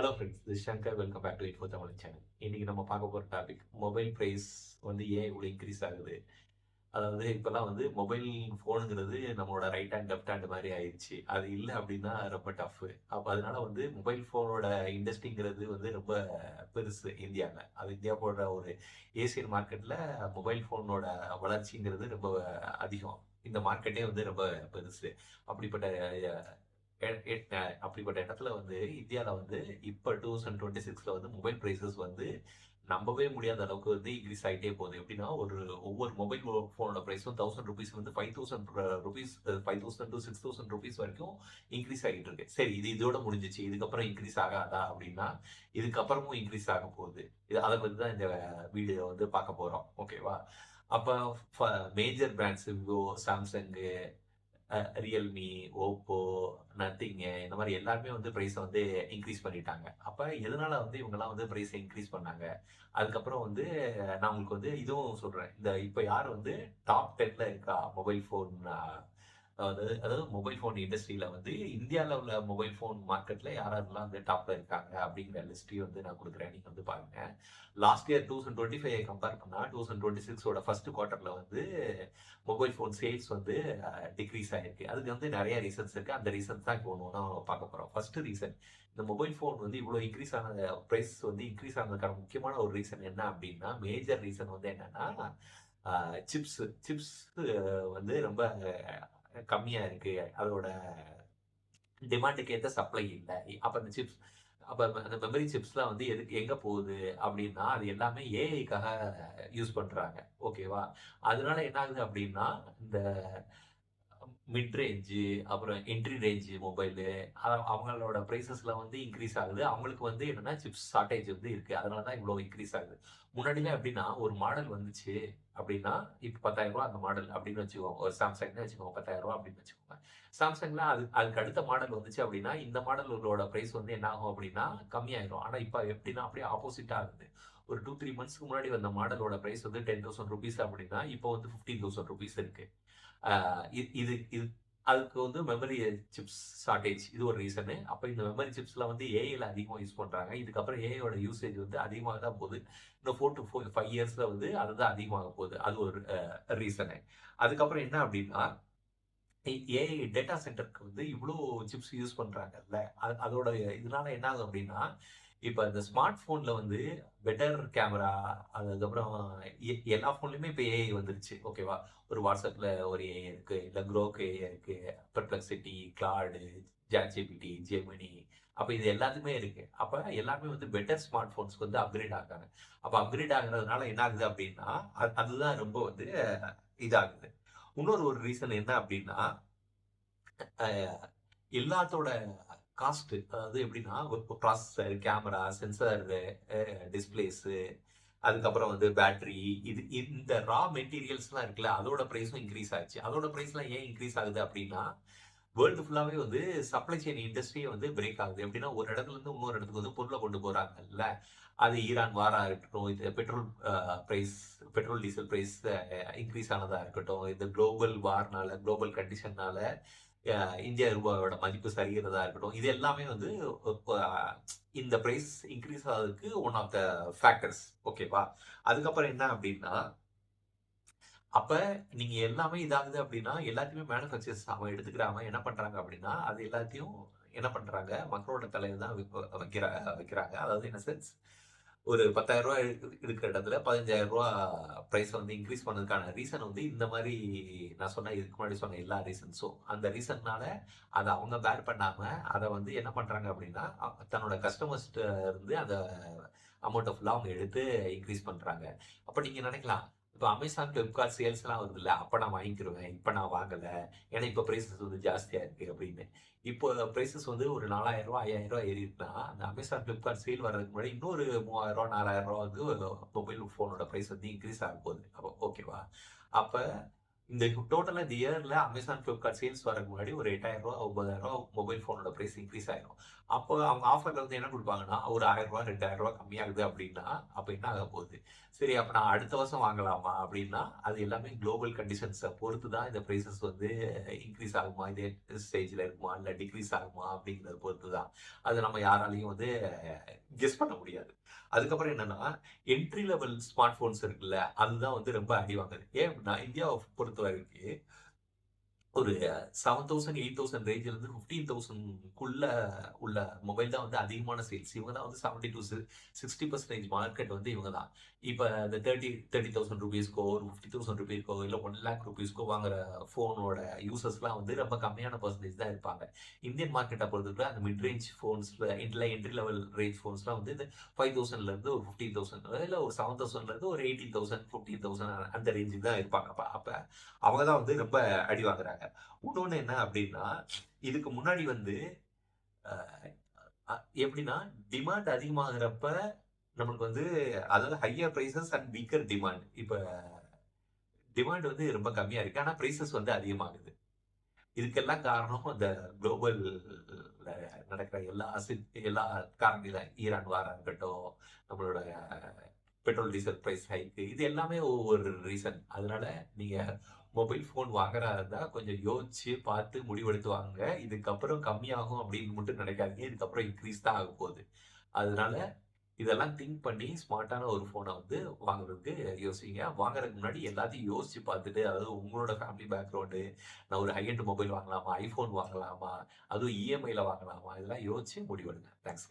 Hello friends, this Shankar. Welcome back to info Tamil channel. இன்னைக்கு நம்ம பார்க்க போகிற டாபிக் மொபைல் ப்ரைஸ் வந்து ஏன் இவ்வளோ இன்க்ரீஸ் ஆகுது. அதாவது இப்போல்லாம் வந்து மொபைல் ஃபோனுங்கிறது நம்மளோட ரைட் ஹேண்ட் லெஃப்ட் ஹேண்ட் மாதிரி ஆயிடுச்சு. அது இல்லை அப்படின்னா ரொம்ப டஃப்பு. அப்போ அதனால வந்து மொபைல் ஃபோனோட இண்டஸ்ட்ரிங்கிறது வந்து ரொம்ப பெருசு இந்தியாவில். அது இந்தியா போன்ற ஒரு ஏசியன் மார்க்கெட்டில் மொபைல் ஃபோனோட வளர்ச்சிங்கிறது ரொம்ப அதிகம். இந்த மார்க்கெட்டே வந்து ரொம்ப பெருசு. அப்படிப்பட்ட அப்படிப்பட்ட இடத்துல வந்து இந்தியாவில் வந்து இப்போ 2026 வந்து மொபைல் ப்ரைஸஸ் வந்து நம்பவே முடியாத அளவுக்கு வந்து இன்க்ரீஸ் ஆகிட்டே போகுது. எப்படின்னா ஒவ்வொரு மொபைல் ஃபோனோட ப்ரைஸும் ₹1000 வந்து ₹5000 5000 டு ₹6000 வரைக்கும் இன்க்ரீஸ் ஆகிட்டு இருக்கு. சரி, இதோட முடிஞ்சிச்சு, இதுக்கப்புறம் இன்க்ரீஸ் ஆகாதா அப்படின்னா இதுக்கப்புறமும் இன்க்ரீஸ் ஆக போகுது. அதை பற்றி தான் இந்த வீடியோ வந்து பார்க்க போகிறோம். ஓகேவா? அப்போ major brands Vivo, Samsung, Realme, Oppo, நத்திங்கு இந்த மாதிரி எல்லாருமே வந்து ப்ரைஸை வந்து இன்க்ரீஸ் பண்ணிட்டாங்க. அப்போ எதனால வந்து இவங்கெல்லாம் வந்து ப்ரைஸை இன்க்ரீஸ் பண்ணாங்க? அதுக்கப்புறம் வந்து நான் உங்களுக்கு வந்து இதுவும் சொல்கிறேன். இந்த இப்போ யார் வந்து டாப் 10ல இருக்கா மொபைல் ஃபோன், அதாவது மொபைல் ஃபோன் இண்டஸ்ட்ரியில் வந்து இந்தியாவில் உள்ள மொபைல் ஃபோன் மார்க்கெட்டில் யாரெல்லாம் வந்து டாப்பில் இருக்காங்க அப்படிங்கிற லிஸ்ட்டையும் வந்து நான் கொடுக்குறேன். நீங்கள் வந்து பாருங்கள். லாஸ்ட் இயர் 2025 கம்பேர் பண்ணால் 2026 ஃபர்ஸ்ட் குவார்ட்டரில் வந்து மொபைல் ஃபோன் சேல்ஸ் வந்து டிக்ரீஸ் ஆகிருக்கு. அதுக்கு வந்து நிறைய ரீசன்ஸ் இருக்குது. அந்த ரீசன்ஸ் தான் இப்போ ஒன்று பார்க்க போகிறோம். ஃபர்ஸ்ட் ரீசன், இந்த மொபைல் ஃபோன் வந்து இவ்வளோ இன்க்ரீஸ் ஆன ப்ரைஸ் வந்து இன்க்ரீஸ் ஆனதுக்கான முக்கியமான ஒரு ரீசன் என்ன அப்படின்னா, மேஜர் ரீசன் வந்து என்னன்னா சிப்ஸ் வந்து ரொம்ப கம்மியாக இருக்குது. அதோட டிமாண்டுக்கு ஏற்ற சப்ளை இல்லை. அப்போ அந்த மெமரி சிப்ஸ்லாம் வந்து எங்கே போகுது அப்படின்னா, அது எல்லாமே ஏஐக்காக யூஸ் பண்ணுறாங்க. ஓகேவா? அதனால என்ன ஆகுது அப்படின்னா, இந்த மிட் ரேஞ்சு, அப்புறம் என்ட்ரி ரேஞ்சு மொபைலு, அவங்களோட ப்ரைஸஸ்லாம் வந்து இன்க்ரீஸ் ஆகுது. அவங்களுக்கு வந்து என்னன்னா சிப்ஸ் ஷார்ட்டேஜ் வந்து இருக்குது. அதனால தான் இவ்வளோ இன்க்ரீஸ் ஆகுது. முன்னாடிலாம் எப்படின்னா, ஒரு மாடல் வந்துச்சு அப்படின்னா, இப்போ ₹10,000 அந்த மாடல் அப்படின்னு வச்சுக்கோங்க. ஒரு சாம்சங்னு வச்சுக்கோங்க, ₹10,000 அப்படின்னு வச்சுக்கோங்க. சாம்சங்ல அதுக்கு அடுத்த மாடல் வந்துச்சு அப்படின்னா, இந்த மாடலோட ப்ரைஸ் வந்து என்ன ஆகும் அப்படின்னா கம்மியாயிரும். ஆனால் இப்போ எப்படின்னா அப்படியே ஆப்போசிட்டா ஆகுது. ஒரு 2, 3 மந்த்ஸ்க்கு முன்னாடி வந்த மாடலோட ப்ரைஸ் வந்து ₹10,000 அப்படின்னா, இப்போ வந்து ₹15,000 இருக்கு. இது இது அதுக்கு வந்து மெமரி சிப்ஸ் ஷார்ட்டேஜ் இது ஒரு ரீசனு. அப்போ இந்த மெமரி சிப்ஸ்ல வந்து ஏஐல அதிகமாக யூஸ் பண்றாங்க. இதுக்கப்புறம் ஏஐயோட யூசேஜ் வந்து அதிகமாக தான் போகுது. இன்னும் 4 to 5 இயர்ஸ்ல வந்து அதுதான் அதிகமாக போகுது. அது ஒரு ரீசனு. அதுக்கப்புறம் என்ன அப்படின்னா, ஏஐ டேட்டா சென்டருக்கு வந்து இவ்வளோ சிப்ஸ் யூஸ் பண்றாங்கல்ல, அதோட இதனால என்ன ஆகும் அப்படின்னா, இப்போ இந்த ஸ்மார்ட் ஃபோன்ல வந்து பெட்டர் கேமரா, அதுக்கப்புறம் எல்லா ஃபோன்லயுமே இப்போ ஏஐ வந்துருச்சு. ஓகேவா? ஒரு வாட்ஸ்அப்ல ஒரு ஏஐ இருக்கு, இல்லை க்ரோக் ஏஐ இருக்கு, பெர்ப்ளெக்சிட்டி, கிளாடு, சாட்ஜிபிடி, ஜெமினி. அப்போ இது எல்லாத்துக்குமே இருக்கு. அப்போ எல்லாமே வந்து பெட்டர் ஸ்மார்ட் ஃபோன்ஸ்க்கு வந்து அப்கிரேட் ஆகாங்க. அப்போ அப்கிரேட் ஆகுறதுனால என்ன ஆகுது அப்படின்னா, அதுதான் ரொம்ப வந்து இதாகுது. ஒரு ரீசன் என்ன அப்படின்னா, எல்லாத்தோட காஸ்ட், அதாவது எப்படின்னா ப்ராசஸர், கேமரா, சென்சார், டிஸ்பிளேஸு, அதுக்கப்புறம் வந்து பேட்டரி, இந்த ரா மெட்டீரியல்ஸ்லாம் இருக்குல்ல, அதோட ப்ரைஸும் இன்க்ரீஸ் ஆச்சு. அதோட ப்ரைஸ்லாம் ஏன் இன்க்ரீஸ் ஆகுது அப்படின்னா, வேர்ல்டு ஃபுல்லாவே வந்து சப்ளை செயின் இண்டஸ்ட்ரியே வந்து பிரேக் ஆகுது. எப்படின்னா, ஒரு இடத்துல இருந்து இன்னொரு இடத்துக்கு வந்து பொருளை கொண்டு போறாங்கல்ல. அது ஈரான் வாரா இருக்கட்டும், இது பெட்ரோல் டீசல் பிரைஸ் இன்க்ரீஸ் ஆனதா இருக்கட்டும், இந்த குளோபல் வார்னால, குளோபல் கண்டிஷன்னால இந்திய ரூபாயோட மதிப்பு சரிகிறதா இருக்கட்டும், இது எல்லாமே வந்து இந்த பிரைஸ் இன்க்ரீஸ் ஆகிறதுக்கு ஒன் ஆஃப் த ஃபேக்டர்ஸ். ஓகேவா? அதுக்கப்புறம் என்ன அப்படின்னா, அப்ப நீங்க எல்லாமே இதாகுது அப்படின்னா, எல்லாத்தையுமே மேனுஃபேக்சர்ஸ் அவன் எடுத்துக்கிறாம என்ன பண்றாங்க அப்படின்னா, அது எல்லாத்தையும் என்ன பண்றாங்க, மக்களோட தலையில தான் வைக்கிறாங்க. அதாவது இன் சென்ஸ், ஒரு ₹10,000 இருக்கிற இடத்துல ₹15,000 பிரைஸ் வந்து இன்க்ரீஸ் பண்ணதுக்கான ரீசன் வந்து இந்த மாதிரி நான் சொன்ன, இதுக்கு முன்னாடி சொன்ன எல்லா ரீசன்ஸும். அந்த ரீசன்னால அதை அவங்க பேர் பண்ணாம, அதை வந்து என்ன பண்றாங்க அப்படின்னா, தன்னோட கஸ்டமர்ஸ்ட்ட இருந்து அந்த அமௌண்ட்டை ஃபுல்லா அவங்க எடுத்து இன்க்ரீஸ் பண்றாங்க. அப்ப நீங்க நினைக்கலாம், இப்போ அமேசான், ஃப்ளிப்கார்ட் சேல்ஸ்லாம் வருதுல்ல, அப்ப நான் வாங்கிக்கிருவேன். இப்ப நான் வாங்கல. ஏன்னா இப்ப பிரைஸஸ் வந்து ஜாஸ்தியா இருக்கு அப்படின்னு. இப்போ பிரைஸஸ் வந்து ஒரு ₹4,000 ₹5,000 ஏறி இருக்குன்னா, அந்த அமேசான், ஃப்ளிப்கார்ட் சேல் வர்றதுக்கு முன்னாடி இன்னொரு ₹3,000 ₹4,000 வந்து மொபைல் ஃபோனோட பிரைஸ் வந்து இன்க்ரீஸ் ஆக போகுது. அப்போ ஓகேவா? அப்ப இந்த டோட்டலா இந்த இயர்ல Amazon, Flipkart சேல்ஸ் வரதுக்கு முன்னாடி ஒரு ரூ. 8,000 ரூ. 9,000 மொபைல் ஃபோனோட பிரைஸ் இன்கிரீஸ் ஆயிரும். அப்போ அவங்க ஆஃபர்ல வந்து என்ன குடுப்பாங்கன்னா, ஒரு ரூ. 1,000 ரூ. 2,000 கம்மியாகுது அப்படின்னா, அப்ப என்ன ஆக போகுது? சரி அப்ப நான் அடுத்த வருஷம் வாங்கலாமா? அப்படின்னா, அது எல்லாமே குளோபல் கண்டிஷன்ஸ பொறுத்து தான் இந்த பிரைஸஸ் வந்து இன்கிரீஸ் ஆகுமா? இதே ஸ்டேஜ்ல இருக்குமா? இல்ல டிக்ரீஸ் ஆகுமா? அப்படிங்கிறத பொறுத்து தான். அது நம்ம யாராலயும் வந்து கெஸ் பண்ண முடியாது. அதுக்கப்புறம் என்னன்னா, என்ட்ரி லெவல் ஸ்மார்ட் போன்ஸ் இருக்குல்ல, அதுதான் வந்து ரொம்ப அடி வாங்குது. ஏன் அப்படின்னா, இந்தியாவ பொறுத்தவரைக்கும் ஒரு 7,000, 8,000 ரேஞ்சில இருந்து 15,000க்குள்ள உள்ள மொபைல் தான் வந்து அதிகமான சேல்ஸ். இவங்க தான் வந்து 70-60% மார்க்கெட் வந்து இவங்க தான். இப்ப இந்த 30,000 ரூபீஸ்க்கோ, ஒரு 50,000 ரூபீஸ்க்கோ, இல்ல 1,00,000 ரூபீஸ்க்கோ வாங்குற ஃபோனோட யூசர்ஸ்லாம் வந்து ரொம்ப கம்மியான பெர்சன்டேஜ் தான் இருப்பாங்க. இந்தியன் மார்க்கெட்ட பொறுத்தவரை அந்த மிட் ரேஞ்ச் ஃபோன்ஸ்ல என்ட்ரி லெவல் ரேஞ்ச் ஃபோன்ஸ்லாம் வந்து இந்த 5,000ல இருந்து ஒரு 15,000 இல்ல ஒரு 7,000ல இருந்து ஒரு 18,000, 15,000 அந்த ரேஞ்சுக்கு தான் இருப்பாங்க. அப்ப அப்ப அவங்க தான் வந்து ரொம்ப அடி வாங்குறாங்க. இன்னொன்னு என்ன அப்படின்னா, இதுக்கு முன்னாடி வந்து அ அ எப்படின்னா, டிமாண்ட் அதிகமாகுறப்ப நம்மளுக்கு வந்து அதாவது higher prices and weaker demand. இப்ப டிமாண்ட் வந்து ரொம்ப கம்மியா இருக்கு. ஆனா பிரைஸஸ் வந்து அதிகமாகுது. இதுக்கெல்லாம் காரணம் இந்த குளோபல்ல நடக்கிற எல்லா காரணங்கள் தான். ஈரான் வாரா இருக்கட்டும், நம்மளோட பெட்ரோல், டீசல் பிரைஸ் ஹைக் இது எல்லாமே ஒவ்வொரு ரீசன். அதனால நீங்க மொபைல் ஃபோன் வாங்குறதா இருந்தா கொஞ்சம் யோசிச்சு பார்த்து முடிவெடுத்து வாங்குங்க. இதுக்கப்புறம் கம்மியாகும் அப்படின்னு மட்டும் நினைக்காதீங்க. இதுக்கப்புறம் இன்க்ரீஸ் தான் ஆகப்போகுது. அதனால இதெல்லாம் திங்க் பண்ணி ஸ்மார்ட்டான ஒரு ஃபோன வந்து வாங்குறதுக்கு யோசிங்க. வாங்குறதுக்கு முன்னாடி எல்லாத்தையும் யோசிச்சு பார்த்துட்டு, அதாவது உங்களோட ஃபேமிலி பேக்ரவுண்டு, நான் ஒரு ஹை எண்ட் மொபைல் வாங்கலாமா? ஐஃபோன் வாங்கலாமா? அதுவும் இஎம்ஐல வாங்கலாமா? இதெல்லாம் யோசிச்சு முடிவெடுங்க. தேங்க்ஸ்.